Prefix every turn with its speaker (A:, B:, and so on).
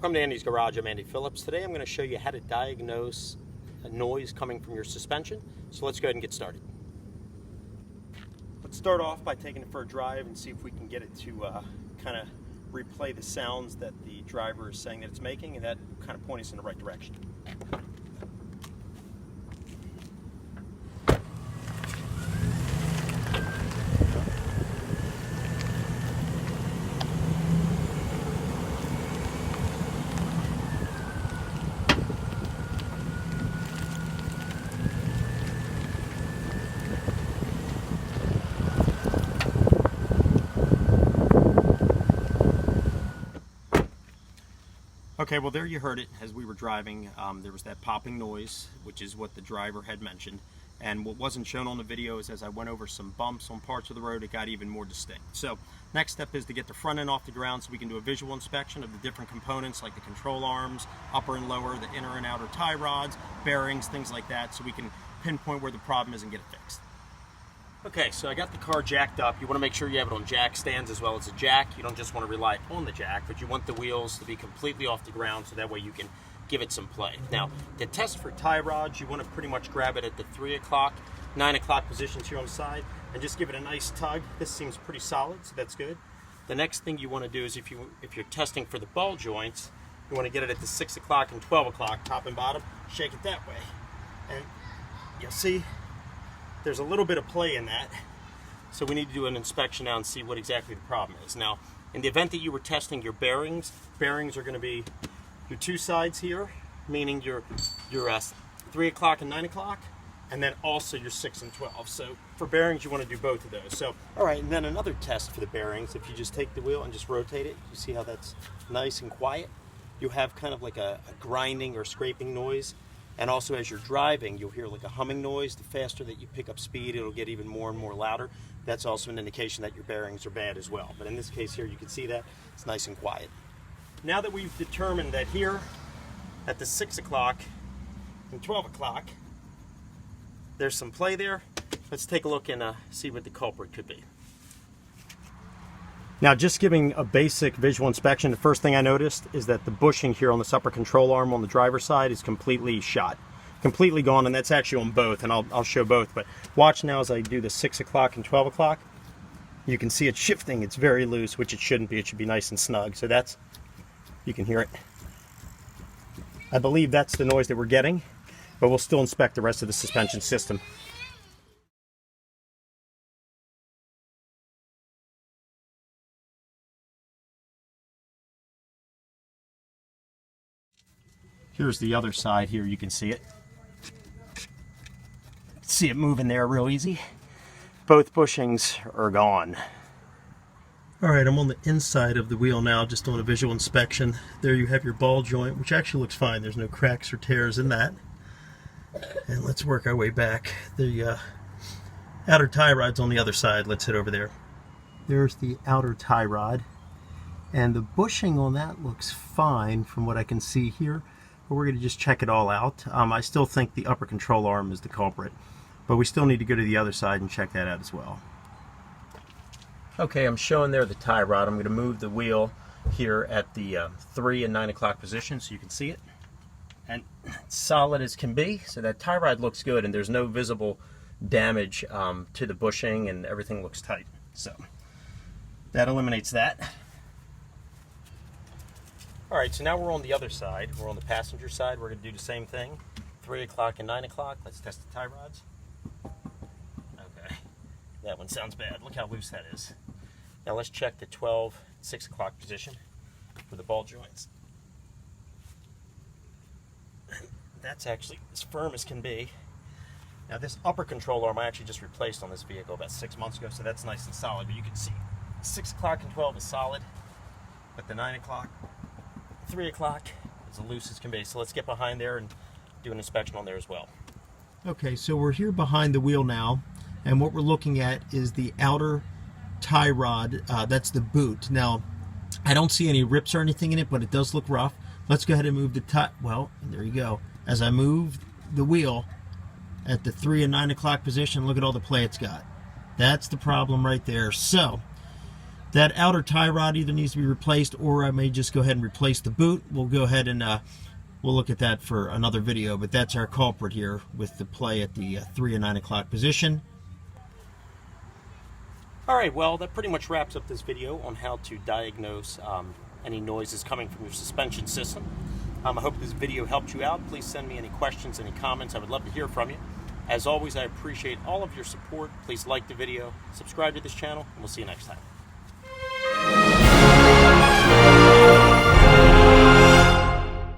A: Welcome to Andy's Garage. I'm Andy Phillips. Today I'm going to show you how to diagnose a noise coming from your suspension. So let's go ahead and get started. Let's start off by taking it for a drive and see if we can get it to kind of replay the sounds that the driver is saying that it's making, and that kind of point us in the right direction. Okay, well there you heard it as we were driving. There was that popping noise, which is what the driver had mentioned. And what wasn't shown on the video is as I went over some bumps on parts of the road, it got even more distinct. So next step is to get the front end off the ground so we can do a visual inspection of the different components like the control arms, upper and lower, the inner and outer tie rods, bearings, things like that, so we can pinpoint where the problem is and get it fixed. Okay, so I got the car jacked up. You want to make sure you have it on jack stands as well as a jack. You don't just want to rely on the jack, but you want the wheels to be completely off the ground so that way you can give it some play. Now, to test for tie rods, you want to pretty much grab it at the 3 o'clock, 9 o'clock positions here on the side and just give it a nice tug. This seems pretty solid, so that's good. The next thing you want to do is if you're testing for the ball joints, you want to get it at the 6 o'clock and 12 o'clock, top and bottom, shake it that way. And you'll see there's a little bit of play in that, so we need to do an inspection now and see what exactly the problem is. Now, in the event that you were testing your bearings are going to be your two sides here, meaning your 3 o'clock and 9 o'clock, and then also your 6 and 12. So for bearings, you want to do both of those. So, all right, and then another test for the bearings, if you just take the wheel and just rotate it, you see how that's nice and quiet? You have kind of like a grinding or scraping noise. And also as you're driving, you'll hear like a humming noise. The faster that you pick up speed, it'll get even more and more louder. That's also an indication that your bearings are bad as well. But in this case here, you can see that it's nice and quiet. Now that we've determined that here at the 6 o'clock and 12 o'clock, there's some play there, let's take a look and see what the culprit could be. Now, just giving a basic visual inspection, the first thing I noticed is that the bushing here on this upper control arm on the driver's side is completely shot, completely gone, and that's actually on both, and I'll show both. But watch now as I do the 6 o'clock and 12 o'clock. You can see it shifting. It's very loose, which it shouldn't be. It should be nice and snug. So that's, you can hear it. I believe that's the noise that we're getting, but we'll still inspect the rest of the suspension system. Here's the other side here, you can see it. See it moving there real easy. Both bushings are gone. All right, I'm on the inside of the wheel now, just doing a visual inspection. There you have your ball joint, which actually looks fine. There's no cracks or tears in that. And let's work our way back. The outer tie rod's on the other side. Let's head over there. There's the outer tie rod. And the bushing on that looks fine from what I can see here. But we're going to just check it all out. I still think the upper control arm is the culprit, but we still need to go to the other side and check that out as well. Okay, I'm showing there the tie rod. I'm going to move the wheel here at the 3 and 9 o'clock position so you can see it. And it's solid as can be, so that tie rod looks good and there's no visible damage to the bushing and everything looks tight. So that eliminates that. All right, so now we're on the other side. We're on the passenger side. We're going to do the same thing. 3 o'clock and 9 o'clock. Let's test the tie rods. Okay, that one sounds bad. Look how loose that is. Now let's check the 12, 6 o'clock position for the ball joints. That's actually as firm as can be. Now this upper control arm I actually just replaced on this vehicle about 6 months ago, so that's nice and solid. But you can see 6 o'clock and 12 is solid, but the 9 o'clock, 3 o'clock is as loose as can be. So let's get behind there and do an inspection on there as well. Okay, so we're here behind the wheel now, and what we're looking at is the outer tie rod. That's the boot. Now, I don't see any rips or anything in it, but it does look rough. Let's go ahead and move the tie. Well, there you go. As I move the wheel at the 3 and 9 o'clock position, look at all the play it's got. That's the problem right there. So That outer tie rod either needs to be replaced, or I may just go ahead and replace the boot. We'll go ahead and we'll look at that for another video, but that's our culprit here with the play at the 3 and 9 o'clock position. Alright, well, that pretty much wraps up this video on how to diagnose any noises coming from your suspension system. I hope this video helped you out. Please send me any questions, any comments. I would love to hear from you. As always, I appreciate all of your support. Please like the video, subscribe to this channel, and we'll see you next time.